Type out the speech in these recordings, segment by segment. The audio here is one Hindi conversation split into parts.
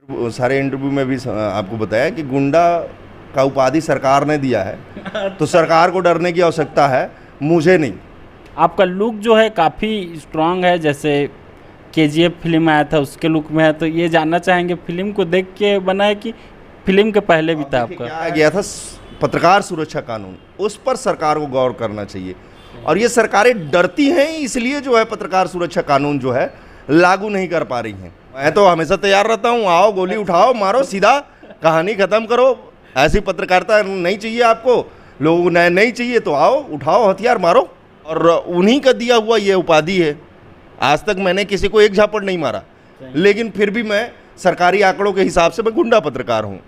वो सारे इंटरव्यू में भी आपको बताया कि गुंडा का उपाधि सरकार ने दिया है तो सरकार को डरने की आवश्यकता है, मुझे नहीं। आपका लुक जो है काफ़ी स्ट्रांग है, जैसे केजीएफ फिल्म आया था उसके लुक में है, तो ये जानना चाहेंगे फिल्म को देख के बना है कि फिल्म के पहले भी था आपका? क्या गया था पत्रकार सुरक्षा कानून, उस पर सरकार को गौर करना चाहिए। और ये सरकारें डरती हैं, इसलिए जो है पत्रकार सुरक्षा कानून जो है लागू नहीं कर पा रही हैं। मैं तो हमेशा तैयार रहता हूँ, आओ गोली उठाओ मारो, सीधा कहानी ख़त्म करो। ऐसी पत्रकारिता नहीं चाहिए आपको, लोगों को न्याय नहीं चाहिए तो आओ उठाओ हथियार मारो। और उन्हीं का दिया हुआ ये उपाधि है। आज तक मैंने किसी को एक झापड़ नहीं मारा, लेकिन फिर भी मैं सरकारी आंकड़ों के हिसाब से मैं गुंडा पत्रकार हूँ।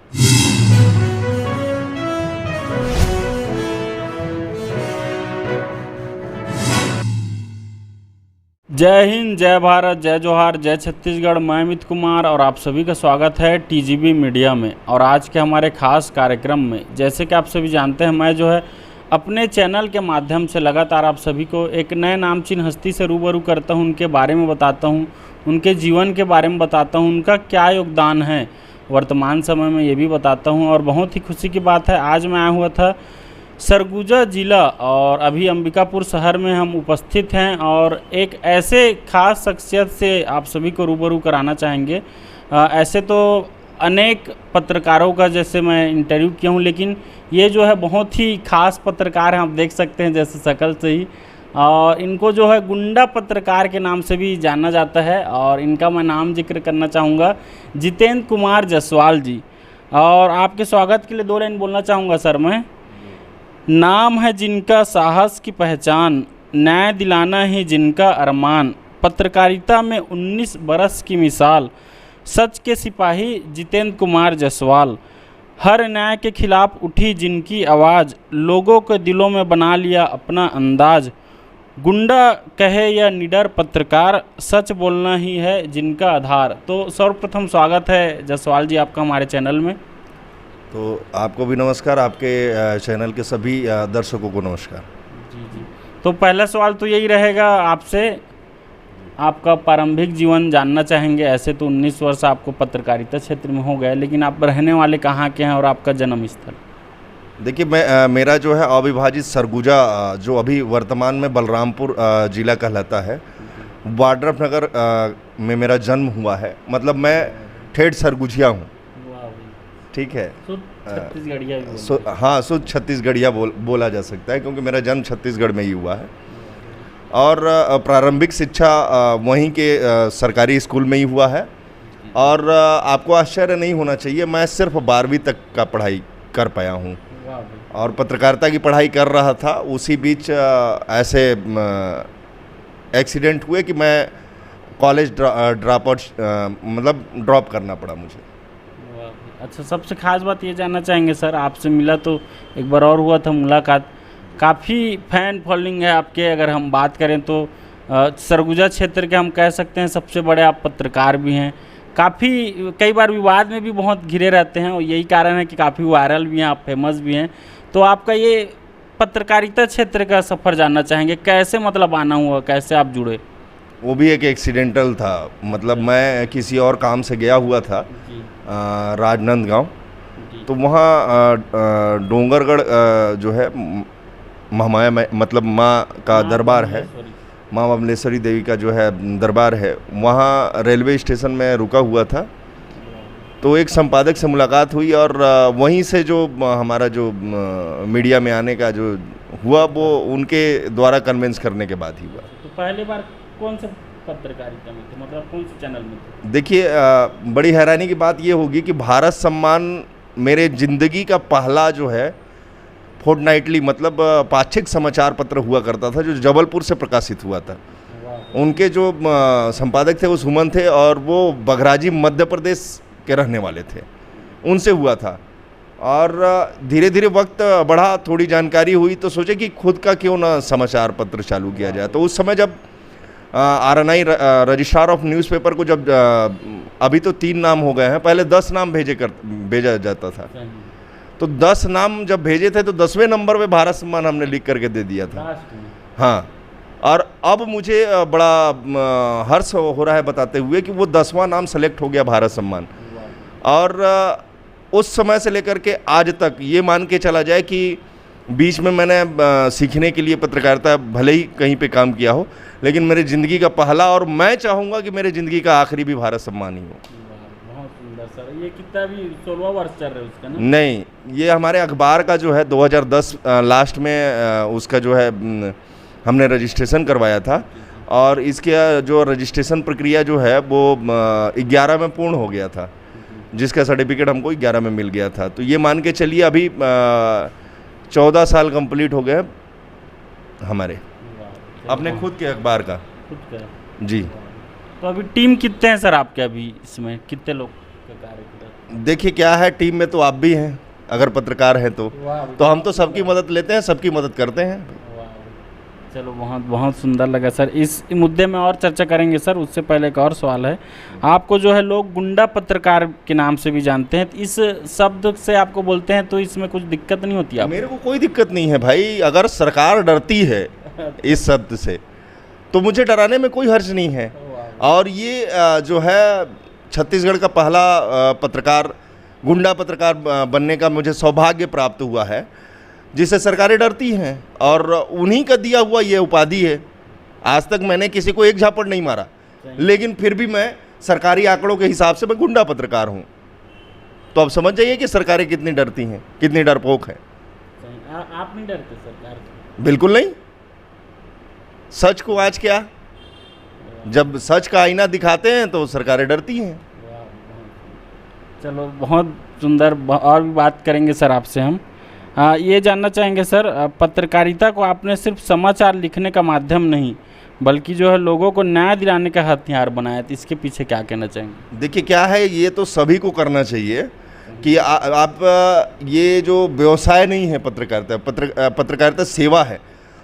जय हिंद, जय भारत, जय जोहार, जय छत्तीसगढ़। मैं अमित कुमार और आप सभी का स्वागत है टीजीबी मीडिया में। और आज के हमारे खास कार्यक्रम में, जैसे कि आप सभी जानते हैं, मैं जो है अपने चैनल के माध्यम से लगातार आप सभी को एक नए नामचीन हस्ती से रूबरू करता हूं, उनके बारे में बताता हूं, उनके जीवन के बारे में बताता हूं, उनका क्या योगदान है वर्तमान समय में ये भी बताता हूं। और बहुत ही खुशी की बात है, आज मैं आया हुआ था सरगुजा ज़िला और अभी अंबिकापुर शहर में हम उपस्थित हैं और एक ऐसे खास शख्सियत से आप सभी को रूबरू कराना चाहेंगे। ऐसे तो अनेक पत्रकारों का जैसे मैं इंटरव्यू किया हूं, लेकिन ये जो है बहुत ही खास पत्रकार हैं, आप देख सकते हैं जैसे शक्ल से ही। और इनको जो है गुंडा पत्रकार के नाम से भी जाना जाता है। और इनका मैं नाम जिक्र करना चाहूँगा, जितेंद्र कुमार जायसवाल जी। और आपके स्वागत के लिए 2 लाइन बोलना चाहूँगा सर मैं। नाम है जिनका साहस की पहचान, न्याय दिलाना ही जिनका अरमान, पत्रकारिता में 19 बरस की मिसाल, सच के सिपाही जितेंद्र कुमार जायसवाल। हर न्याय के खिलाफ उठी जिनकी आवाज़, लोगों के दिलों में बना लिया अपना अंदाज। गुंडा कहे या निडर पत्रकार, सच बोलना ही है जिनका आधार। तो सर्वप्रथम स्वागत है जायसवाल जी आपका हमारे चैनल में। तो आपको भी नमस्कार, आपके चैनल के सभी दर्शकों को नमस्कार। जी। तो पहला सवाल तो यही रहेगा आपसे, आपका प्रारंभिक जीवन जानना चाहेंगे। ऐसे तो 19 वर्ष आपको पत्रकारिता क्षेत्र में हो गए, लेकिन आप रहने वाले कहाँ के हैं और आपका जन्म स्थल? देखिए, मेरा जो है अविभाजित सरगुजा, जो अभी वर्तमान में बलरामपुर जिला कहलाता है, वाड्रफ नगर में मेरा जन्म हुआ है। मतलब मैं ठेठ सरगुजिया हूँ, ठीक है। छत्तीसगढ़िया हाँ, शुद्ध छत्तीसगढ़िया बोला जा सकता है, क्योंकि मेरा जन्म छत्तीसगढ़ में ही हुआ है। और प्रारंभिक शिक्षा वहीं के सरकारी स्कूल में ही हुआ है। और आपको आश्चर्य नहीं होना चाहिए, मैं सिर्फ 12वीं तक का पढ़ाई कर पाया हूँ। और पत्रकारिता की पढ़ाई कर रहा था, उसी बीच ऐसे एक्सीडेंट हुए कि मैं कॉलेज ड्रॉप करना पड़ा मुझे। अच्छा, सबसे खास बात ये जानना चाहेंगे सर, आपसे मिला तो एक बार और हुआ था मुलाकात, काफ़ी फैन फॉलोइंग है आपके। अगर हम बात करें तो सरगुजा क्षेत्र के हम कह सकते हैं सबसे बड़े आप पत्रकार भी हैं। काफ़ी कई बार विवाद में भी बहुत घिरे रहते हैं और यही कारण है कि काफ़ी वायरल भी हैं, आप फेमस भी हैं। तो आपका ये पत्रकारिता क्षेत्र का सफ़र जानना चाहेंगे, कैसे मतलब आना हुआ, कैसे आप जुड़े? वो भी एक एक्सीडेंटल था। मतलब मैं किसी और काम से गया हुआ था राजनांदगांव, तो वहाँ डोंगरगढ़ जो है महामाया मतलब माँ का दरबार है, माँ बमलेश्वरी देवी का जो है दरबार है, वहाँ रेलवे स्टेशन में रुका हुआ था। तो एक संपादक से मुलाकात हुई और वहीं से जो हमारा जो मीडिया में आने का जो हुआ, वो उनके द्वारा कन्विंस करने के बाद ही हुआ। तो पहली बार कौन से पत्रकारिता में थे, मतलब कौन से चैनल में थे? देखिए, बड़ी हैरानी की बात ये होगी कि भारत सम्मान मेरे ज़िंदगी का पहला जो है फोर्टनाइटली, मतलब पाक्षिक समाचार पत्र हुआ करता था, जो जबलपुर से प्रकाशित हुआ था। उनके जो संपादक थे वो सुमन थे और वो बघराजी मध्य प्रदेश के रहने वाले थे, उनसे हुआ था। और धीरे धीरे वक्त बढ़ा, थोड़ी जानकारी हुई तो सोचे कि खुद का क्यों ना समाचार पत्र चालू किया जाए। तो उस समय जब RNI रजिस्ट्रार ऑफ न्यूज़पेपर को जब अभी तो 3 नाम हो गए हैं, पहले 10 नाम भेजा जाता था। तो 10 नाम जब भेजे थे तो 10वें नंबर पे भारत सम्मान हमने लिख करके दे दिया था। हाँ, और अब मुझे बड़ा हर्ष हो रहा है बताते हुए कि वो 10वां नाम सेलेक्ट हो गया भारत सम्मान। और उस समय से लेकर के आज तक ये मान के चला जाए कि बीच में मैंने सीखने के लिए पत्रकारिता भले ही कहीं पे काम किया हो, लेकिन मेरी ज़िंदगी का पहला और मैं चाहूँगा कि मेरी ज़िंदगी का आखिरी भी भारत सम्मान ही हो। बहुत सुंदर सर। ये कितना भी 16वां वर्ष चल रहा है उसका ना? नहीं, ये हमारे अखबार का जो है 2010 लास्ट में उसका जो है हमने रजिस्ट्रेशन करवाया था, और इसके जो रजिस्ट्रेशन प्रक्रिया जो है वो 11 में पूर्ण हो गया था, जिसका सर्टिफिकेट हमको 11 में मिल गया था। तो ये मान के चलिए अभी 14 साल कंप्लीट हो गए हमारे अपने खुद के अखबार का। खुद का? जी। तो अभी टीम कितने हैं सर आपके, अभी इसमें कितने लोग का कार्य कर? देखिए क्या है, टीम में तो आप भी हैं, अगर पत्रकार हैं तो हम तो सबकी मदद लेते हैं, सबकी मदद करते हैं। चलो, बहुत बहुत सुंदर लगा सर। इस मुद्दे में और चर्चा करेंगे सर, उससे पहले एक और सवाल है। आपको जो है लोग गुंडा पत्रकार के नाम से भी जानते हैं, तो इस शब्द से आपको बोलते हैं तो इसमें कुछ दिक्कत नहीं होती आपको? मेरे को कोई दिक्कत नहीं है भाई, अगर सरकार डरती है इस शब्द से तो मुझे डराने में कोई हर्ज नहीं है। और ये जो है छत्तीसगढ़ का पहला पत्रकार, गुंडा पत्रकार बनने का मुझे सौभाग्य प्राप्त हुआ है, जिससे सरकारें डरती हैं, और उन्हीं का दिया हुआ ये उपाधि है। आज तक मैंने किसी को एक झापड़ नहीं मारा, लेकिन फिर भी मैं सरकारी आंकड़ों के हिसाब से मैं गुंडा पत्रकार हूँ। तो अब समझ जाइए कि सरकारें कितनी डरती हैं, कितनी डरपोक हैं। आप नहीं डरते सरकार से? बिल्कुल नहीं। सच को आज क्या, जब सच का आईना दिखाते हैं तो सरकारें डरती हैं। चलो, बहुत सुंदर। और भी बात करेंगे सर आपसे हम। ये जानना चाहेंगे सर, पत्रकारिता को आपने सिर्फ समाचार लिखने का माध्यम नहीं, बल्कि जो है लोगों को न्याय दिलाने का हथियार बनाया, तो इसके पीछे क्या कहना चाहेंगे? देखिए क्या है, ये तो सभी को करना चाहिए कि आप ये जो व्यवसाय नहीं है पत्रकारिता, पत्रकारिता सेवा है।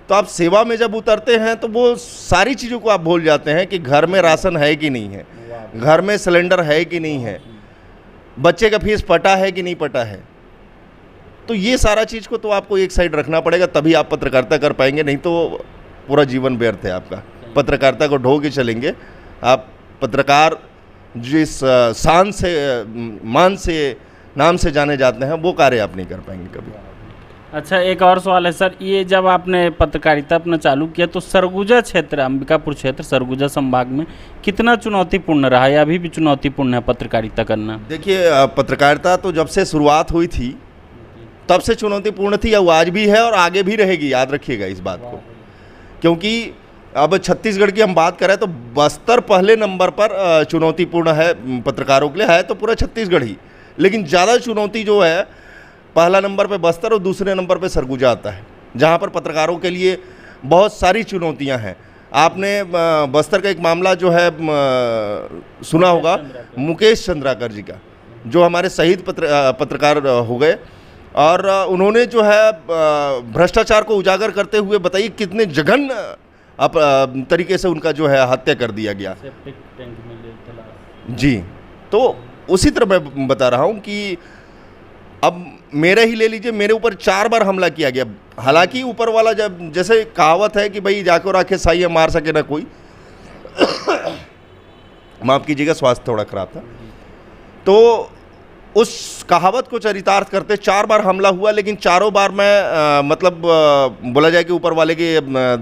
तो आप सेवा में जब उतरते हैं तो वो सारी चीज़ों को आप भूल जाते हैं कि घर में राशन है कि नहीं है, घर में सिलेंडर है कि नहीं है, बच्चे का फीस पटा है कि नहीं पटा है। तो ये सारा चीज़ को तो आपको एक साइड रखना पड़ेगा, तभी आप पत्रकारिता कर पाएंगे, नहीं तो पूरा जीवन व्यर्थ है आपका। पत्रकारिता को ढो के चलेंगे आप, पत्रकार जिस शान से, मान से, नाम से जाने जाते हैं, वो कार्य आप नहीं कर पाएंगे कभी। अच्छा, एक और सवाल है सर। ये जब आपने पत्रकारिता अपना चालू किया तो सरगुजा क्षेत्र, अंबिकापुर क्षेत्र, सरगुजा संभाग में कितना चुनौतीपूर्ण रहा, या अभी भी चुनौतीपूर्ण है पत्रकारिता करना? देखिए, पत्रकारिता तो जब से शुरुआत हुई थी तब से चुनौतीपूर्ण थी, और आज भी है और आगे भी रहेगी, याद रखिएगा इस बात को। क्योंकि अब छत्तीसगढ़ की हम बात करें तो बस्तर पहले नंबर पर चुनौतीपूर्ण है पत्रकारों के लिए, है तो पूरा छत्तीसगढ़ ही, लेकिन ज़्यादा चुनौती जो है पहला नंबर पे बस्तर और दूसरे नंबर पे सरगुजा आता है, जहाँ पर पत्रकारों के लिए बहुत सारी चुनौतियाँ हैं। आपने बस्तर का एक मामला जो है सुना होगा, मुकेश चंद्राकर जी का, जो हमारे शहीद पत्रकार हो गए, और उन्होंने जो है भ्रष्टाचार को उजागर करते हुए बताइए कितने जघन्य तरीके से उनका जो है हत्या कर दिया गया। जी, तो उसी तरह मैं बता रहा हूँ कि अब मेरे ही ले लीजिए, मेरे ऊपर 4 बार हमला किया गया। हालांकि ऊपर वाला, जब जैसे कहावत है कि भाई जाको राखे साई मार सके ना कोई, माफ़ कीजिएगा स्वास्थ्य थोड़ा खराब था, तो उस कहावत को चरितार्थ करते 4 बार हमला हुआ, लेकिन चारों बार मैं मतलब बोला जाए कि ऊपर वाले की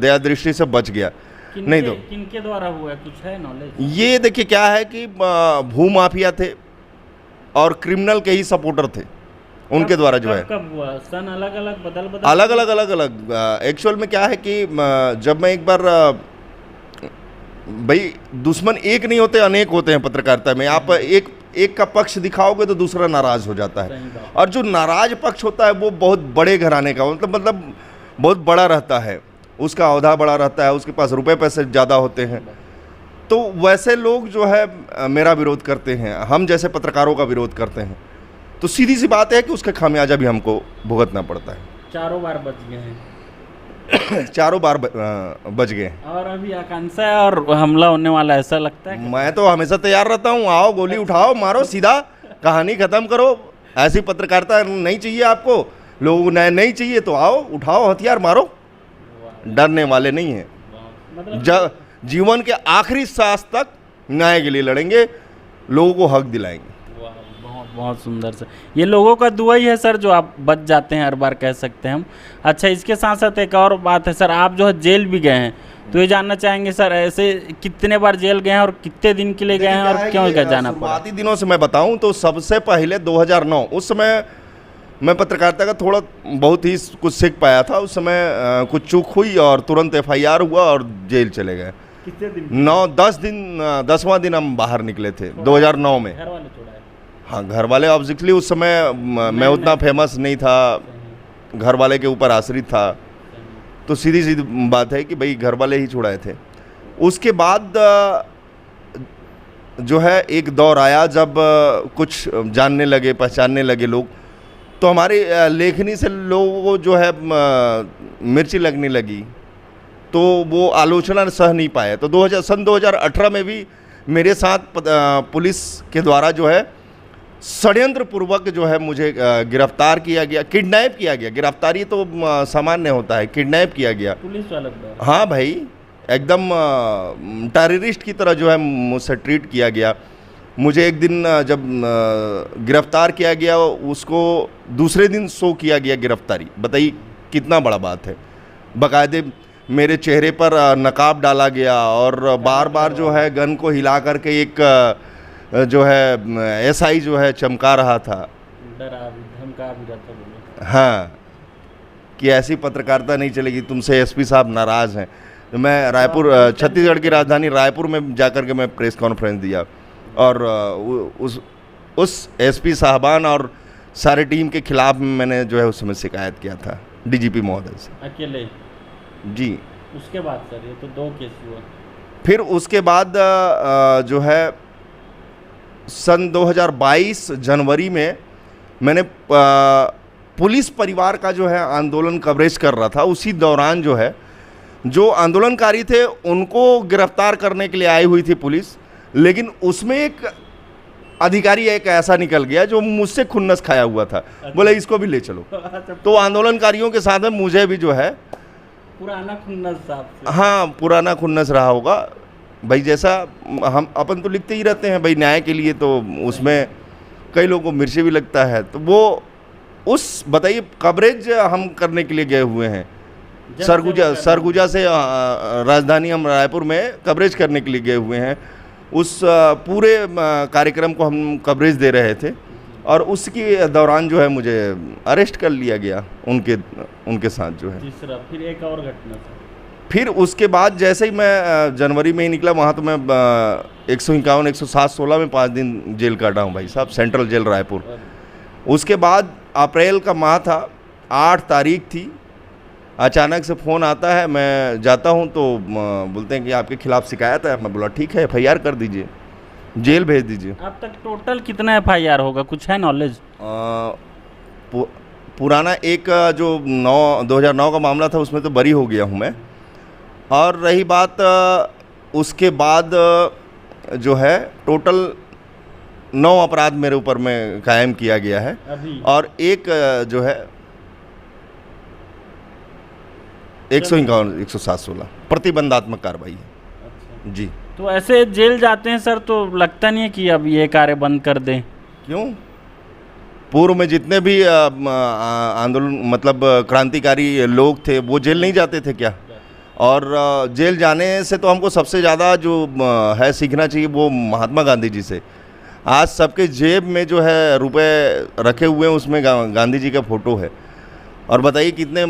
दया दृष्टि से बच गया। नहीं तो किनके द्वारा हुआ, कुछ है नॉलेज? ये देखिए क्या है कि भूमाफिया थे और क्रिमिनल के ही सपोर्टर थे, उनके द्वारा जो है। कब हुआ? सन अलग अलग अलग एक्चुअल में क्या है कि जब मैं एक बार, भाई दुश्मन एक नहीं होते, अनेक होते हैं पत्रकारिता में। आप एक का पक्ष दिखाओगे तो दूसरा नाराज हो जाता है, और जो नाराज पक्ष होता है वो बहुत बड़े घराने का, मतलब बहुत बड़ा रहता है, उसका औहदा बड़ा रहता है, उसके पास रुपए पैसे ज़्यादा होते हैं। तो वैसे लोग जो है मेरा विरोध करते हैं, हम जैसे पत्रकारों का विरोध करते हैं, तो सीधी सी बात है कि उसका खामियाजा भी हमको भुगतना पड़ता है। 4 बार बच गए हैं। 4 बार बच गए। और अभी आकांक्षा और हमला होने वाला, ऐसा लगता है? मैं तो हमेशा तैयार रहता हूँ, आओ गोली उठाओ, मारो, सीधा कहानी खत्म करो। ऐसी पत्रकारिता नहीं चाहिए आपको, लोग नहीं चाहिए तो आओ, उठाओ हथियार, मारो, डरने वाले नहीं हैं। मतलब जीवन के आखिरी सांस तक न्याय के लिए लड़ेंगे, लोगों को हक दिलाएंगे। बहुत सुंदर सर। ये लोगों का दुआ ही है सर जो आप बच जाते हैं हर बार, कह सकते हैं हम। अच्छा, इसके साथ साथ एक और बात है सर, आप जो है जेल भी गए हैं, तो ये जानना चाहेंगे सर ऐसे कितने बार जेल गए हैं और कितने दिन के लिए गए हैं और क्यों क्या जाना पड़ा? शुरुआती दिनों से मैं बताऊं तो सबसे पहले 2009, उस समय मैं पत्रकारिता का थोड़ा बहुत ही कुछ सीख पाया था। उस समय कुछ चूक हुई और तुरंत FIR हुआ और जेल चले गए। कितने दिन? 9-10 दिन, 10वां दिन हम बाहर निकले थे 2009 में। घर वाले छोड़ा है? हाँ, घर वाले ऑब्वियसली उस समय मैं उतना फेमस नहीं था, घर वाले के ऊपर आश्रित था, तो सीधी सीधी बात है कि भाई घर वाले ही छुड़ाए थे। उसके बाद जो है एक दौर आया जब कुछ जानने लगे, पहचानने लगे लोग, तो हमारी लेखनी से लोगों को जो है मिर्ची लगने लगी, तो वो आलोचना सह नहीं पाए। तो सन 2018 में भी मेरे साथ पुलिस के द्वारा जो है षड्यंत्र पूर्वक जो है मुझे गिरफ्तार किया गया, किडनैप किया गया। गिरफ्तारी तो सामान्य होता है, किडनैप किया गया पुलिस वालों द्वारा? हाँ भाई, एकदम टेररिस्ट की तरह जो है मुझसे ट्रीट किया गया। मुझे एक दिन जब गिरफ्तार किया गया, उसको दूसरे दिन शो किया गया गिरफ्तारी। बताइए कितना बड़ा बात है। बाकायदे मेरे चेहरे पर नकाब डाला गया और बार बार जो है गन को हिला करके एक जो है SI जो है चमका रहा था, डरा भी धमका भी रहता बोले। हाँ, कि ऐसी पत्रकारिता नहीं चलेगी, तुमसे SP साहब नाराज़ हैं। तो मैं रायपुर, छत्तीसगढ़ की राजधानी रायपुर में जाकर के मैं प्रेस कॉन्फ्रेंस दिया और उस SP साहबान और सारे टीम के खिलाफ मैंने जो है उस समय शिकायत किया था DGP महोदय से। अकेले? जी। उसके बाद सर ये तो 2 केस हुआ। फिर उसके बाद जो है सन 2022 जनवरी में मैंने पुलिस परिवार का जो है आंदोलन कवरेज कर रहा था। उसी दौरान जो है जो आंदोलनकारी थे उनको गिरफ्तार करने के लिए आई हुई थी पुलिस, लेकिन उसमें एक अधिकारी एक ऐसा निकल गया जो मुझसे खुन्नस खाया हुआ था। बोले इसको भी ले चलो। तो आंदोलनकारियों के साथ में मुझे भी जो है पुराना खुन्नस साहब से। हाँ, पुराना खुन्नस रहा होगा भाई। जैसा हम अपन तो लिखते ही रहते हैं भाई न्याय के लिए, तो उसमें कई लोगों को मिर्ची भी लगता है। तो वो उस बताइए कवरेज हम करने के लिए गए हुए हैं सरगुजा से राजधानी हम रायपुर में कवरेज करने के लिए गए हुए हैं। उस पूरे कार्यक्रम को हम कवरेज दे रहे थे और उसके दौरान जो है मुझे अरेस्ट कर लिया गया उनके साथ जो है। तीसरा फिर एक और घटना था। फिर उसके बाद जैसे ही मैं जनवरी में ही निकला, वहाँ तो मैं 151, 107, 16 में 5 दिन जेल काटा हूँ भाई साहब, सेंट्रल जेल रायपुर। उसके बाद अप्रैल का माह था, 8 तारीख थी, अचानक से फ़ोन आता है। मैं जाता हूँ तो बोलते हैं कि आपके खिलाफ़ शिकायत है। मैं बोला ठीक है, FIR कर दीजिए, जेल भेज दीजिए। अब तक टोटल कितना FIR होगा, कुछ है नॉलेज? पुराना एक जो 2009 का मामला था उसमें तो बरी हो गया हूँ मैं। और रही बात उसके बाद जो है टोटल 9 अपराध मेरे ऊपर में कायम किया गया है अभी। और एक जो है 151, 107, 16 प्रतिबंधात्मक कार्रवाई है। अच्छा। जी। तो ऐसे जेल जाते हैं सर तो लगता नहीं है कि अब ये कार्य बंद कर दें? क्यों? पूर्व में जितने भी आंदोलन मतलब क्रांतिकारी लोग थे वो जेल नहीं जाते थे क्या? और जेल जाने से तो हमको सबसे ज़्यादा जो है सीखना चाहिए वो महात्मा गांधी जी से। आज सबके जेब में जो है रुपए रखे हुए हैं, उसमें गांधी जी का फ़ोटो है। और बताइए कितने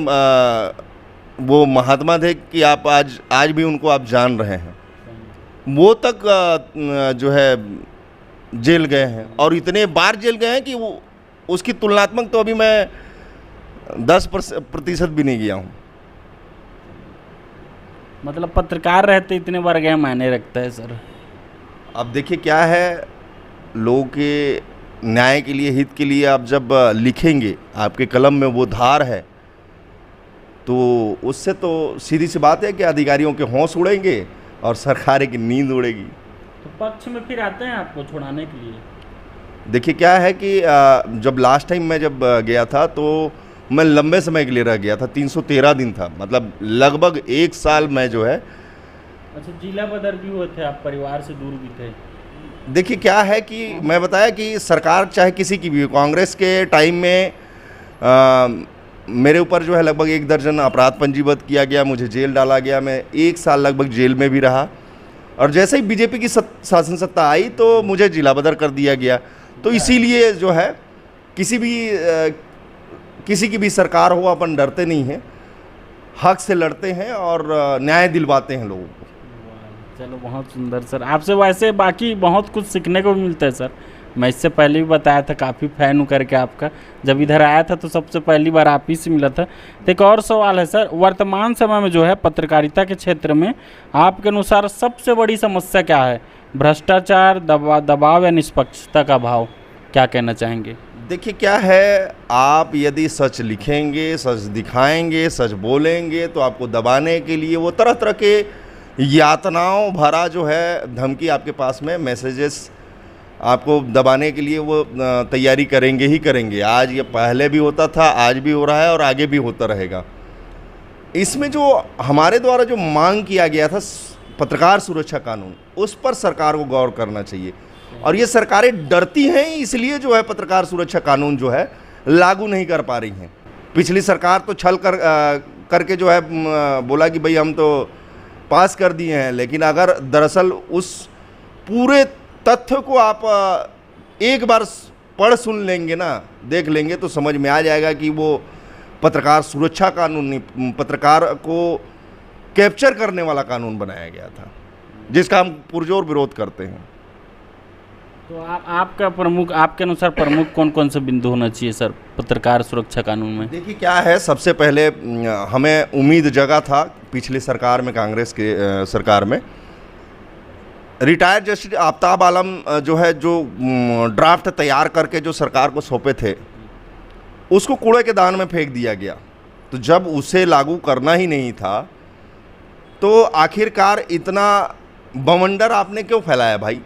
वो महात्मा थे कि आप आज भी उनको आप जान रहे हैं। वो तक जो है जेल गए हैं और इतने बार जेल गए हैं कि वो उसकी तुलनात्मक तो अभी मैं 10% भी नहीं गया हूँ। मतलब पत्रकार रहते इतने बार गए मायने रखता है सर। अब देखिए क्या है, लोगों के न्याय के लिए, हित के लिए आप जब लिखेंगे, आपके कलम में वो धार है, तो उससे तो सीधी सी बात है कि अधिकारियों के होश उड़ेंगे और सरकार की नींद उड़ेगी। तो पक्ष में फिर आते हैं आपको छुड़ाने के लिए? देखिए क्या है कि जब लास्ट टाइम मैं जब गया था तो मैं लंबे समय के लिए रह गया था, 313 दिन था, मतलब लगभग 1 साल मैं जो है। अच्छा, जिला बदर भी हुए थे आप, परिवार से दूर भी थे? देखिए क्या है कि मैं बताया कि सरकार चाहे किसी की भी हो, कांग्रेस के टाइम में मेरे ऊपर जो है लगभग 1 दर्जन अपराध पंजीबद्ध किया गया, मुझे जेल डाला गया, मैं 1 साल लगभग जेल में भी रहा। और जैसे ही बीजेपी की शासन सत्ता आई तो मुझे जिला बदर कर दिया गया। तो इसीलिए जो है किसी की भी सरकार हो, अपन डरते नहीं हैं, हक से लड़ते हैं और न्याय दिलवाते हैं लोगों को। चलो बहुत सुंदर सर, आपसे वैसे बाकी बहुत कुछ सीखने को भी मिलता है सर। मैं इससे पहले भी बताया था, काफ़ी फ़ैन हूँ करके आपका। जब इधर आया था तो सबसे पहली बार आप ही से मिला था। तो एक और सवाल है सर, वर्तमान समय में जो है पत्रकारिता के क्षेत्र में आपके अनुसार सबसे बड़ी समस्या क्या है? भ्रष्टाचार, दबाव या निष्पक्षता का अभाव? क्या कहना चाहेंगे? देखिए क्या है, आप यदि सच लिखेंगे, सच दिखाएंगे, सच बोलेंगे तो आपको दबाने के लिए वो तरह तरह के यातनाओं भरा जो है धमकी आपके पास में मैसेजेस आपको दबाने के लिए वो तैयारी करेंगे ही करेंगे। आज ये पहले भी होता था, आज भी हो रहा है और आगे भी होता रहेगा। इसमें जो हमारे द्वारा जो मांग किया गया था पत्रकार सुरक्षा कानून, उस पर सरकार को गौर करना चाहिए। और ये सरकारें डरती हैं, इसलिए जो है पत्रकार सुरक्षा कानून जो है लागू नहीं कर पा रही हैं। पिछली सरकार तो छल करके जो है बोला कि भाई हम तो पास कर दिए हैं, लेकिन अगर दरअसल उस पूरे तथ्य को आप एक बार पढ़ सुन लेंगे ना, देख लेंगे तो समझ में आ जाएगा कि वो पत्रकार सुरक्षा कानून नहीं, पत्रकार को कैप्चर करने वाला कानून बनाया गया था, जिसका हम पुरजोर विरोध करते हैं। तो आपके अनुसार प्रमुख कौन कौन से बिंदु होना चाहिए सर पत्रकार सुरक्षा कानून में? देखिए क्या है, सबसे पहले हमें उम्मीद जगा था पिछली सरकार में, कांग्रेस के सरकार में, रिटायर्ड जस्टिस आफ्ताब आलम जो है जो ड्राफ्ट तैयार करके जो सरकार को सौंपे थे, उसको कूड़े के दान में फेंक दिया गया। तो जब उसे लागू करना ही नहीं था तो आखिरकार इतना बवंडर आपने क्यों फैलाया भाई?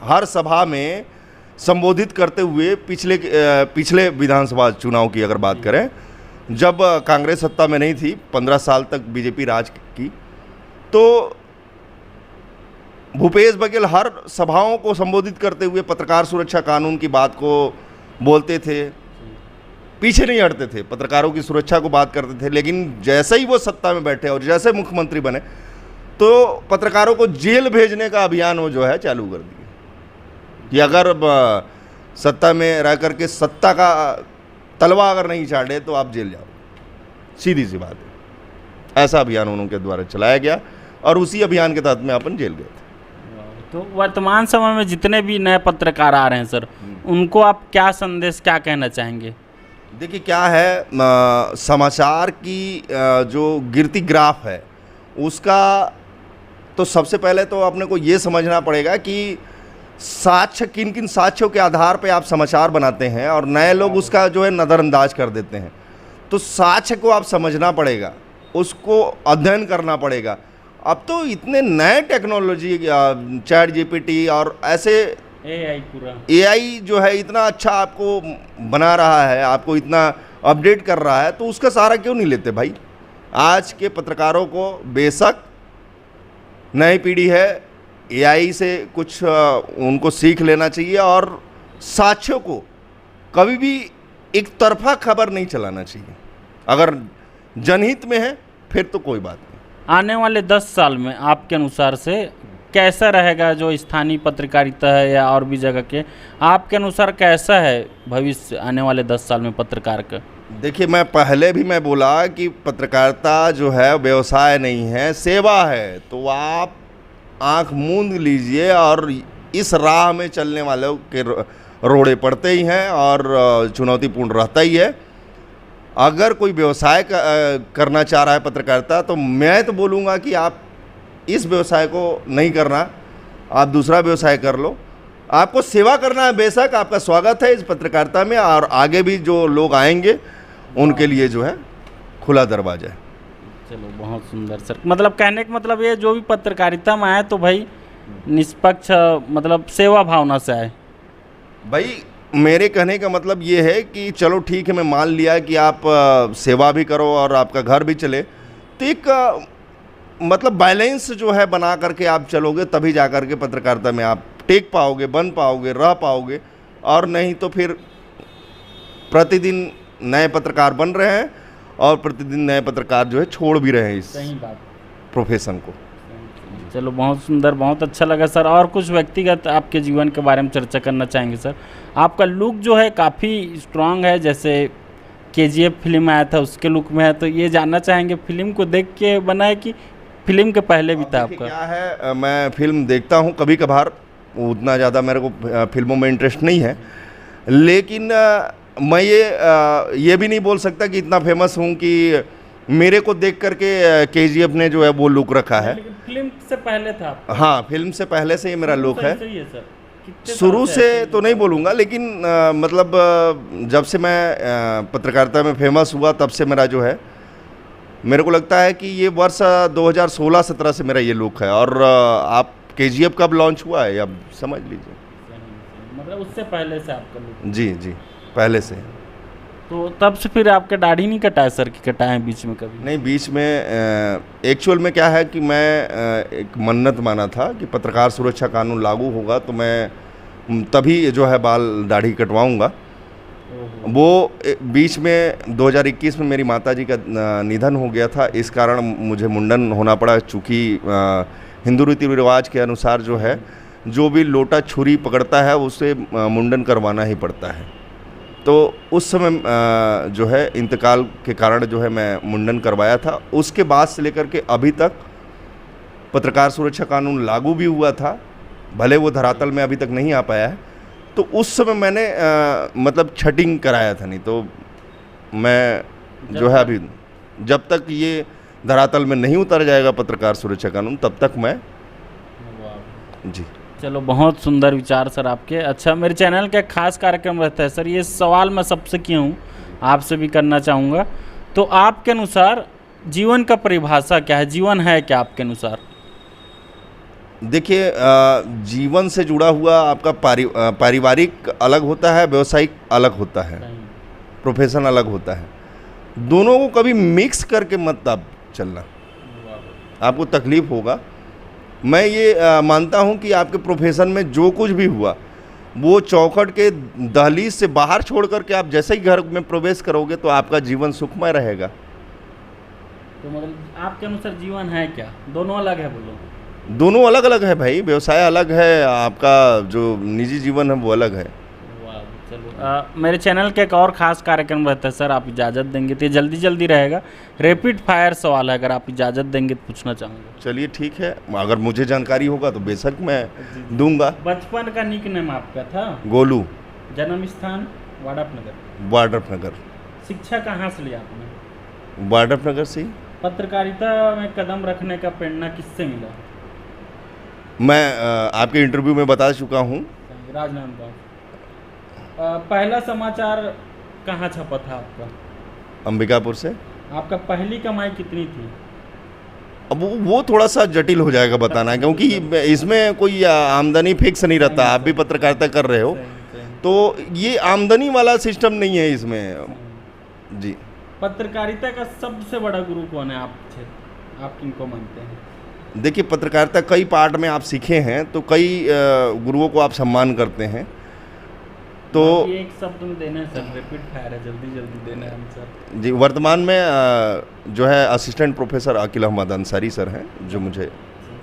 हर सभा में संबोधित करते हुए पिछले विधानसभा चुनाव की अगर बात करें, जब कांग्रेस सत्ता में नहीं थी, 15 साल तक बीजेपी राज की, तो भूपेश बघेल हर सभाओं को संबोधित करते हुए पत्रकार सुरक्षा कानून की बात को बोलते थे, पीछे नहीं हटते थे, पत्रकारों की सुरक्षा को बात करते थे। लेकिन जैसे ही वो सत्ता में बैठे और जैसे मुख्यमंत्री बने तो पत्रकारों को जेल भेजने का अभियान वो जो है चालू कर दिया कि अगर सत्ता में रह करके सत्ता का तलवा अगर नहीं चाटे तो आप जेल जाओ, सीधी सी बात है। ऐसा अभियान उनके द्वारा चलाया गया और उसी अभियान के तहत में अपन जेल गए थे। तो वर्तमान समय में जितने भी नए पत्रकार आ रहे हैं सर, उनको आप क्या संदेश, क्या कहना चाहेंगे? देखिए क्या है, समाचार की जो गिरती ग्राफ है उसका तो सबसे पहले तो अपने को ये समझना पड़ेगा कि साक्ष्य, किन किन साक्ष्यों के आधार पे आप समाचार बनाते हैं और नए लोग उसका जो है नज़रअंदाज कर देते हैं। तो साक्ष्य को आप समझना पड़ेगा, उसको अध्ययन करना पड़ेगा। अब तो इतने नए टेक्नोलॉजी, चैट जीपीटी और ऐसे एआई जो है इतना अच्छा आपको बना रहा है, आपको इतना अपडेट कर रहा है, तो उसका सहारा क्यों नहीं लेते भाई? आज के पत्रकारों को बेशक नई पीढ़ी है, एआई से कुछ उनको सीख लेना चाहिए और साक्ष्यों को कभी भी एक तरफा खबर नहीं चलाना चाहिए। अगर जनहित में है फिर तो कोई बात नहीं। आने वाले 10 साल में आपके अनुसार से कैसा रहेगा जो स्थानीय पत्रकारिता है या और भी जगह के, आपके अनुसार कैसा है भविष्य आने वाले 10 साल में पत्रकार का? देखिए मैं पहले भी मैं बोला कि पत्रकारिता जो है व्यवसाय नहीं है, सेवा है। तो आप आंख मूंद लीजिए और इस राह में चलने वालों के रोड़े पड़ते ही हैं और चुनौतीपूर्ण रहता ही है। अगर कोई व्यवसाय करना चाह रहा है पत्रकारिता, तो मैं तो बोलूँगा कि आप इस व्यवसाय को नहीं करना, आप दूसरा व्यवसाय कर लो। आपको सेवा करना है, बेशक आपका स्वागत है इस पत्रकारिता में, और आगे भी जो लोग आएंगे उनके लिए जो है खुला दरवाजा है। चलो बहुत सुंदर सर, मतलब कहने का मतलब ये, जो भी पत्रकारिता में आए तो भाई निष्पक्ष, मतलब सेवा भावना से आए। भाई मेरे कहने का मतलब ये है कि चलो ठीक है, मैं मान लिया कि आप सेवा भी करो और आपका घर भी चले, तो एक मतलब बैलेंस जो है बना करके आप चलोगे, तभी जा कर के पत्रकारिता में आप टेक पाओगे, बन पाओगे, रह पाओगे, और नहीं तो फिर प्रतिदिन नए पत्रकार बन रहे हैं और प्रतिदिन नए पत्रकार जो है छोड़ भी रहे हैं इस सही बात। प्रोफेशन को। चलो बहुत सुंदर, बहुत अच्छा लगा सर। और कुछ व्यक्तिगत आपके जीवन के बारे में चर्चा करना चाहेंगे सर? आपका लुक जो है काफ़ी स्ट्रांग है, जैसे केजीएफ फिल्म आया था उसके लुक में है, तो ये जानना चाहेंगे फिल्म को देख के बना है कि फिल्म के पहले भी था आपका? क्या है, मैं फिल्म देखता हूँ कभी कभार, उतना ज़्यादा मेरे को फिल्मों में इंटरेस्ट नहीं है, लेकिन मैं ये भी नहीं बोल सकता कि इतना फेमस हूँ कि मेरे को देख करके केजीएफ ने जो है वो लुक रखा है। लेकिन फिल्म से पहले था आपका? हाँ, फिल्म से पहले से ये मेरा लुक है। सही है सर। कितने शुरू साल से ऐसे तो नहीं बोलूँगा, लेकिन मतलब जब से मैं पत्रकारिता में फेमस हुआ तब से मेरा जो है, मेरे को लगता है कि ये वर्ष 2016-17 से मेरा ये लुक है। और आप केजीएफ कब लॉन्च हुआ है अब समझ लीजिए। मतलब उससे पहले से आपका लुक? जी जी, पहले से। तो तब से फिर आपके दाढ़ी नहीं कटाए सर, कि कटाए बीच में कभी? नहीं, बीच में एक्चुअल में क्या है कि मैं एक मन्नत माना था कि पत्रकार सुरक्षा कानून लागू होगा तो मैं तभी जो है बाल दाढ़ी कटवाऊंगा। वो बीच में 2021 में मेरी माताजी का निधन हो गया था, इस कारण मुझे मुंडन होना पड़ा। चूँकि हिंदू रीति रिवाज के अनुसार जो है, जो भी लोटा छुरी पकड़ता है उसे मुंडन करवाना ही पड़ता है। तो उस समय जो है इंतकाल के कारण जो है मैं मुंडन करवाया था। उसके बाद से लेकर के अभी तक पत्रकार सुरक्षा कानून लागू भी हुआ था, भले वो धरातल में अभी तक नहीं आ पाया है। तो उस समय मैंने मतलब छटिंग कराया था, नहीं तो मैं जो है अभी जब तक ये धरातल में नहीं उतर जाएगा पत्रकार सुरक्षा कानून तब तक मैं। जी चलो बहुत सुंदर विचार सर आपके। अच्छा, मेरे चैनल का एक खास कार्यक्रम रहता है सर, ये सवाल मैं सबसे किया हूँ, आपसे भी करना चाहूँगा। तो आपके अनुसार जीवन का परिभाषा क्या है, जीवन है क्या आपके अनुसार? देखिए, जीवन से जुड़ा हुआ आपका पारिवारिक अलग होता है, व्यवसायिक अलग होता है, प्रोफेशन अलग होता है। दोनों को कभी मिक्स करके मत आप चलना, आपको तकलीफ होगा। मैं ये मानता हूँ कि आपके प्रोफेशन में जो कुछ भी हुआ वो चौखट के दहलीज से बाहर छोड़ करके आप जैसे ही घर में प्रवेश करोगे तो आपका जीवन सुखमय रहेगा। तो मतलब आपके अनुसार जीवन है क्या? दोनों अलग है बोलो? दोनों अलग अलग है भाई, व्यवसाय अलग है, आपका जो निजी जीवन है वो अलग है। चलो मेरे चैनल का एक और ख़ास कार्यक्रम रहता है सर, आप इजाज़त देंगे तो ये जल्दी जल्दी रहेगा, रैपिड फायर सवाल है, अगर आप इजाज़त देंगे तो पूछना चाहूँगा। चलिए ठीक है, अगर मुझे जानकारी होगा तो बेशक मैं दूंगा। बचपन का निक नेम आपका था? गोलू। जन्म स्थान? वाड्रफनगर। वाड्रफनगर। शिक्षा कहाँ से लिया आपने? वाड्रफनगर से ही। पत्रकारिता में कदम रखने का प्रेरणा किससे मिला? मैं आपके इंटरव्यू में बता चुका हूँ। राजनांदगांव। पहला समाचार कहाँ छपा था आपका? अंबिकापुर से। आपका पहली कमाई कितनी थी? अब वो थोड़ा सा जटिल हो जाएगा बताना, क्योंकि इसमें कोई आमदनी फिक्स नहीं रहता। आप भी पत्रकारिता कर रहे हो तो ये आमदनी वाला सिस्टम नहीं है इसमें। जी। पत्रकारिता का सबसे बड़ा गुरु कौन है आप किनको मानते हैं? देखिए, पत्रकारिता कई पार्ट में आप सीखे हैं तो कई गुरुओं को आप सम्मान करते हैं। तो एक शब्द में देना है सर, रैपिड फायर है, जल्दी जल्दी देना है आंसर। जी, वर्तमान में जो है assistant professor Akeel Ahmed Ansari sir हैं जो मुझे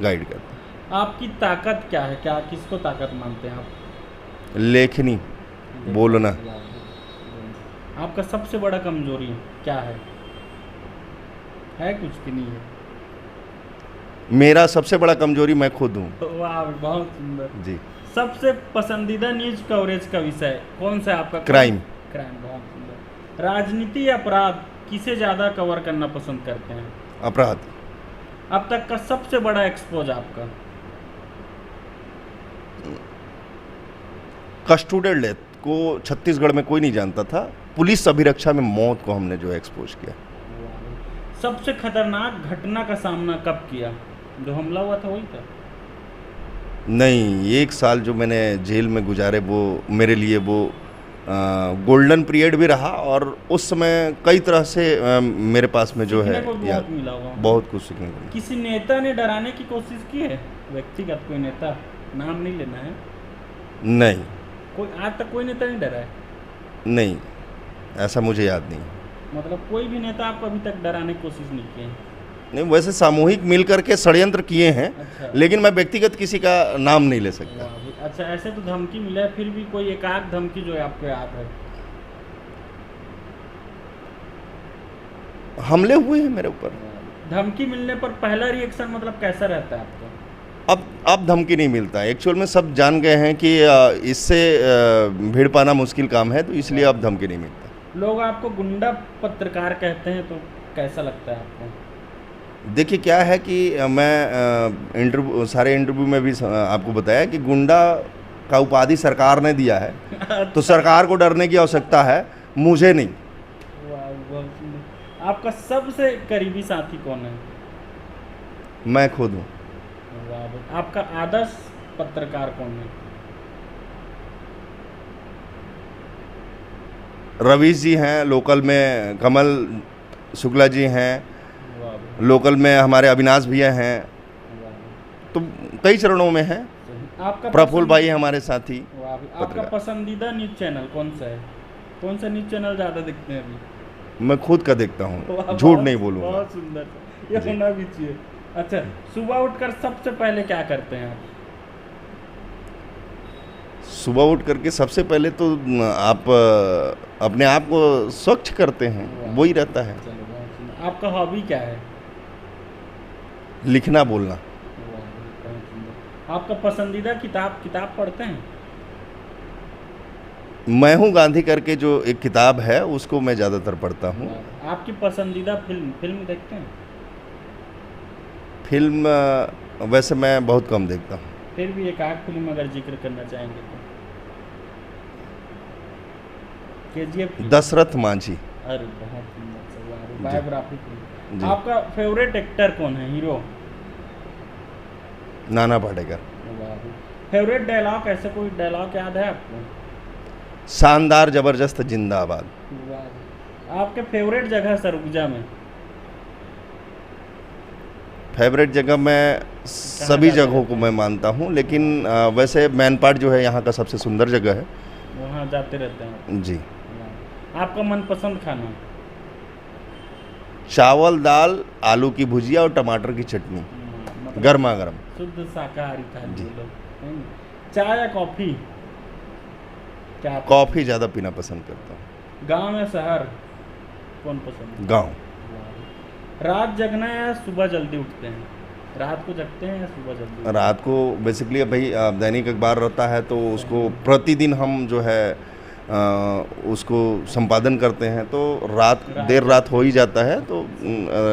गाइड करते हैं। आपकी ताकत क्या है, क्या किसको ताकत मानते हैं आप? लेखनी, बोलना। आपका सबसे बड़ा कमजोरी क्या है कुछ की नहीं है? मेरा सबसे बड़ा कमजोरी मैं खुद हूँ। वाह, बहुत सुंदर जी। सबसे पसंदीदा न्यूज कवरेज का विषय कौन सा आपका? क्राइम। बहुत सुंदर। राजनीति या अपराध किसे ज़्यादा कवर करना पसंद करते हैं? अपराध। अब तक का सबसे बड़ा एक्सपोज आपका? कस्टोडियल डेथ को छत्तीसगढ़ में कोई नहीं जानता था, पुलिस अभिरक्षा में मौत को हमने जो एक्सपोज किया। सबसे खतरनाक घटना का सामना कब किया? जो हमला हुआ था वही था? नहीं, 1 साल जो मैंने जेल में गुजारे वो मेरे लिए वो गोल्डन पीरियड भी रहा, और उस समय कई तरह से मेरे पास में जो है बहुत मिला होगा, बहुत कुछ सीखने को। किसी नेता ने डराने की कोशिश की है? व्यक्तिगत कोई नेता, नाम नहीं लेना है। नहीं कोई आज तक कोई नेता नहीं डरा है? नहीं, ऐसा मुझे याद नहीं। मतलब कोई भी नेता आपको अभी तक डराने की कोशिश नहीं की है? नहीं, वैसे सामूहिक मिल करके षड्यंत्र किए हैं, अच्छा। लेकिन मैं व्यक्तिगत किसी का नाम नहीं ले सकता। वाह भाई। अच्छा, ऐसे तो धमकी मिला है, फिर भी कोई एक आध धमकी जो है आपको याद है? हमले हुए हैं मेरे ऊपर। धमकी मिलने पर पहला रिएक्शन मतलब कैसा रहता है आपका? अब धमकी नहीं मिलता। एक्चुअल में सब जान गए हैं कि इससे भीड़ पाना मुश्किल काम है, तो इसलिए अब धमकी नहीं मिलता। लोग आपको गुंडा पत्रकार कहते हैं, तो कैसा लगता है आपको? देखिए क्या है कि मैं सारे इंटरव्यू में भी आपको बताया कि गुंडा का उपाधि सरकार ने दिया है, तो सरकार को डरने की आवश्यकता है, मुझे नहीं। वाह, बहुत सुंदर। आपका सबसे करीबी साथी कौन है? मैं खुद हूँ। वाह भाई। आपका आदर्श पत्रकार कौन है? रवीश जी हैं, लोकल में कमल शुक्ला जी हैं, वाह भाई। लोकल में हमारे अविनाश भैया हैं, वाह भाई। तो कई चरणों में हैं। सही। आपका प्रफुल्ल भाई हमारे साथी। वाह भाई। आपका पत्रकार। पसंदीदा न्यूज चैनल कौन सा है? कौन सा न्यूज चैनल ज़्यादा देखते हैं अभी? मैं खुद का देखता हूँ, वाह, झूठ बहुत- नहीं बोलूँगा। बहुत सुंदर, ये जी। होना भी चाहिए। अच्छा, सुबह उठकर सबसे पहले क्या करते हैं आप? सुबह उठ करके सबसे पहले तो आप अपने आप को स्वच्छ करते हैं, वही रहता है। चलो, बहुत सुंदर। आपका हॉबी क्या है? लिखना बोलना। वाह, बहुत सुंदर। आपका पसंदीदा किताब पढ़ते हैं? मैं हूँ गांधी करके जो एक किताब है, उसको मैं ज़्यादातर पढ़ता हूँ। वाह। आपकी पसंदीदा फिल्म देखते हैं? फिल्म वैसे मैं बहुत कम देखता हूँ। फिर भी एक आध फिल्म अगर जिक्र करना चाहेंगे तो? KGF। दशरथ मांझी। अरे बहुत सुंदर, जी। Biography film. जी। आपका फेवरेट एक्टर कौन है, hero? Nana Patekar. Favourite dialogue, ऐसे कोई डायलॉग याद है आपको? शानदार जबरदस्त जिंदाबाद। वाह। आपके फेवरेट जगह सरगुजा में? फेवरेट जगह मैं सभी जाते जगहों को मैं मानता हूँ, लेकिन वैसे मैनपाट जो है यहाँ का सबसे सुंदर जगह है। वहाँ जाते रहते हैं? जी। वाह। आपका मनपसंद खाना? चावल दाल, आलू की भुजिया और टमाटर की चटनी, मतलब गर्मा गर्म। शुद्ध शाकाहारी थाली जी। लोग, है ना? चाय या कॉफ़ी? क्या आप- कॉफ़ी ज़्यादा पीना पसंद करता हूँ। गांव या शहर, कौन पसंद है? गाँव। वाह। रात जगना या सुबह जल्दी उठते हैं? रात को जगते हैं या सुबह जल्दी उठते हैं? रात को बेसिकली भाई दैनिक अखबार रहता है, तो उसको प्रतिदिन हम जो है उसको संपादन करते हैं, तो देर रात हो ही जाता है, तो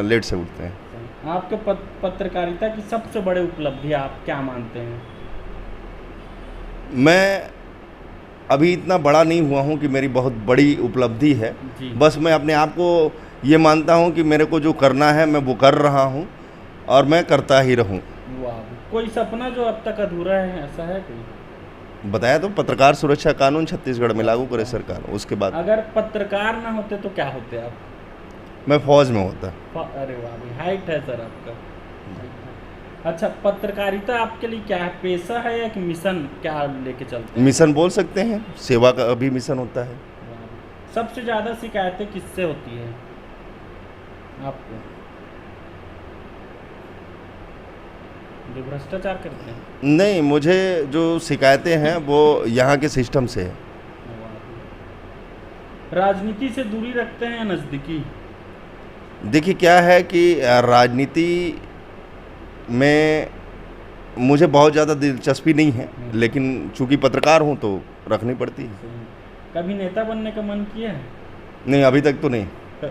लेट से उठते हैं। आपके पत्रकारिता की सबसे बड़ी उपलब्धि आप क्या मानते हैं? मैं अभी इतना बड़ा नहीं हुआ हूँ कि मेरी बहुत बड़ी उपलब्धि है। जी। बस मैं अपने आप को ये मानता हूँ कि मेरे को जो करना है मैं वो कर रहा हूँ, और मैं करता ही रहूँ। वाह। कोई सपना जो अब तक अधूरा है, ऐसा है कोई? बताया तो, पत्रकार सुरक्षा कानून छत्तीसगढ़ में लागू करे सरकार, उसके बाद अगर पत्रकार ना होते तो क्या होते आप? मैं फौज में होता। अरे वाह भाई, हाइट है सर आपका। अच्छा, पत्रकारिता आपके लिए क्या है, पेशा है या एक मिशन, क्या लेके चलते हैं? मिशन बोल सकते हैं, सेवा का भी मिशन होता है। वाह। सबसे ज़्यादा शिकायतें किससे होती है आपको, जो भ्रष्टाचार करते हैं? नहीं, मुझे जो शिकायतें हैं वो यहाँ के सिस्टम से है। राजनीति से दूरी रखते हैं या नज़दीकी? देखिए क्या है कि राजनीति में मुझे बहुत ज़्यादा दिलचस्पी नहीं है, लेकिन चूंकि पत्रकार हूँ तो रखनी पड़ती है। कभी नेता बनने का मन किया है? नहीं, अभी तक तो नहीं,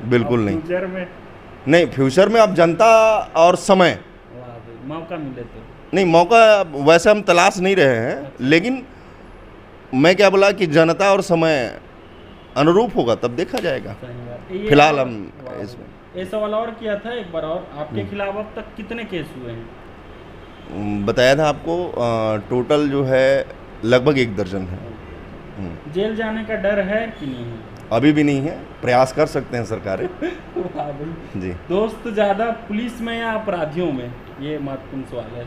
बिल्कुल नहीं। फ्यूचर में? नहीं, फ्यूचर में अब जनता और समय, वाह भाई, मौका मिले तो? नहीं, मौका वैसे हम तलाश नहीं रहे हैं, लेकिन मैं क्या बोला कि जनता और समय अनुरूप होगा तब देखा जाएगा। सही बात। ये फिलहाल हम वाह। इसमें ये सवाल और किया था एक बार, और आपके खिलाफ अब तक कितने केस हुए हैं? बताया था आपको, टोटल जो है लगभग 1 दर्जन है। जेल जाने का डर है कि नहीं है? अभी भी नहीं है, प्रयास कर सकते हैं सरकारें। वाह भाई। जी। दोस्त ज़्यादा पुलिस में या अपराधियों में, ये महत्वपूर्ण सवाल है।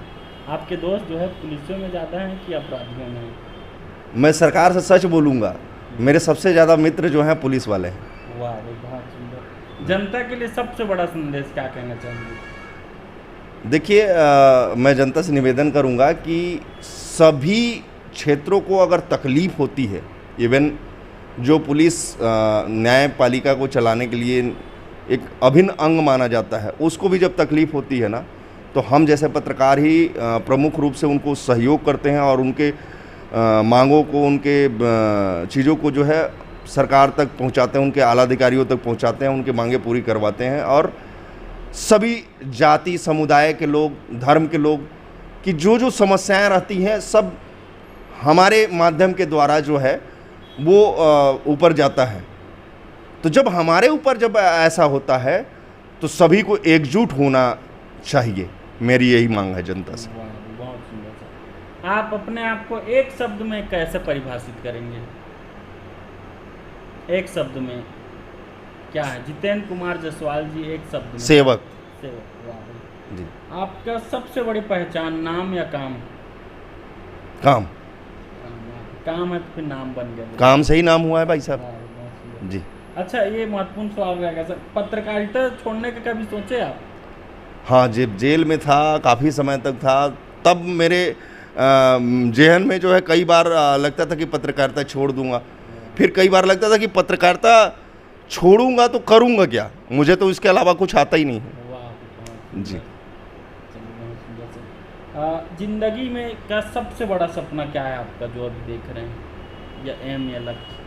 आपके दोस्त जो है पुलिसों में ज़्यादा हैं कि अपराधियों में? मैं सरकार से सच बोलूँगा, मेरे सबसे ज़्यादा मित्र जो हैं पुलिस वाले हैं। वाह भाई, बहुत सुंदर। जनता के लिए सबसे बड़ा संदेश क्या कहना चाहेंगे? देखिए, मैं जनता से निवेदन करूंगा कि सभी क्षेत्रों को अगर तकलीफ होती है, इवन जो पुलिस न्यायपालिका को चलाने के लिए एक अभिन्न अंग माना जाता है, उसको भी जब तकलीफ होती है ना, तो हम जैसे पत्रकार ही प्रमुख रूप से उनको सहयोग करते हैं और उनके मांगों को, उनके चीज़ों को जो है सरकार तक पहुंचाते हैं, उनके आला अधिकारियों तक पहुंचाते हैं, उनकी मांगें पूरी करवाते हैं। और सभी जाति समुदाय के लोग, धर्म के लोग की जो समस्याएं रहती हैं, सब हमारे माध्यम के द्वारा जो है वो ऊपर जाता है। तो जब हमारे ऊपर जब ऐसा होता है तो सभी को एकजुट होना चाहिए, मेरी यही मांग है जनता से। वाह, बहुत सुंदर सर। आप अपने आप को एक शब्द में कैसे परिभाषित करेंगे? एक शब्द में क्या है? जितेंद्र कुमार जायसवाल जी, एक शब्द में। सेवक। सेवक। वाह भाई। जी। आपका सबसे बड़ी पहचान नाम या काम? काम। काम है तो फिर नाम बन गया। काम से ही नाम हुआ है भाई साहब। वाह, बहुत सुंदर। जी। अच्छा, ये महत्वपूर्ण सवाल रहेगा सर, पत्रकारिता छोड़ने का कभी सोचे आप? हाँ, जब जेल में था, काफ़ी समय तक था, तब मेरे जेहन में जो है कई बार लगता था कि पत्रकारिता छोड़ दूंगा। फिर कई बार लगता था कि पत्रकारिता छोड़ूंगा तो करूंगा क्या, मुझे तो इसके अलावा कुछ आता ही नहीं है। वाह, बहुत जी। चलिए, बहुत सुंदर सर। जिंदगी में का सबसे बड़ा सपना क्या है आपका, जो अभी देख रहे हैं, या एम या लक्ष्य?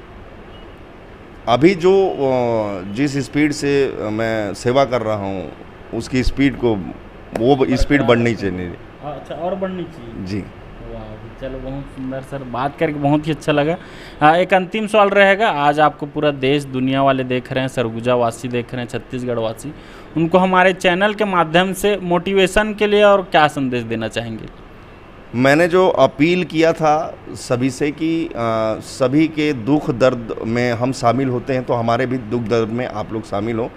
अभी जो जिस स्पीड से मैं सेवा कर रहा हूँ, उसकी स्पीड को, वो स्पीड बढ़नी चाहिए। अच्छा, और बढ़नी चाहिए। जी। वाह, चलो, बहुत सुंदर सर, बात करके बहुत ही अच्छा लगा। एक अंतिम सवाल रहेगा। आज आपको पूरा देश दुनिया वाले देख रहे हैं, सरगुजा वासी देख रहे हैं, छत्तीसगढ़ वासी, उनको हमारे चैनल के माध्यम से मोटिवेशन के लिए और क्या संदेश देना चाहेंगे? मैंने जो अपील किया था सभी से कि सभी के दुख दर्द में हम शामिल होते हैं, तो हमारे भी दुख दर्द में आप लोग शामिल हो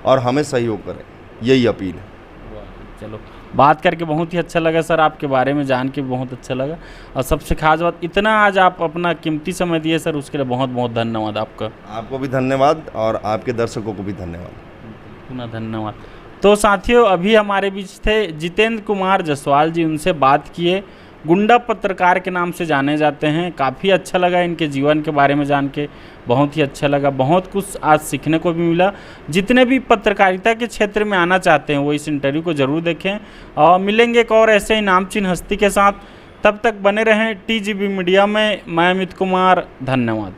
और हमें सहयोग करें, यही अपील है। चलो, बात करके बहुत ही अच्छा लगा सर, आपके बारे में जान के बहुत अच्छा लगा। और सबसे खास बात, इतना आज आप अपना कीमती समय दिए सर, उसके लिए बहुत बहुत धन्यवाद आपका। आपको भी धन्यवाद और आपके दर्शकों को भी धन्यवाद। पुनः धन्यवाद। तो साथियों, अभी हमारे बीच थे जितेंद्र कुमार जायसवाल जी, उनसे बात किए। गुंडा पत्रकार के नाम से जाने जाते हैं। काफ़ी अच्छा लगा इनके जीवन के बारे में जान के, बहुत ही अच्छा लगा। बहुत कुछ आज सीखने को भी मिला। जितने भी पत्रकारिता के क्षेत्र में आना चाहते हैं वो इस इंटरव्यू को ज़रूर देखें। और मिलेंगे एक और ऐसे ही नामचीन हस्ती के साथ। तब तक बने रहें TGB मीडिया में। मैं अमित कुमार, धन्यवाद।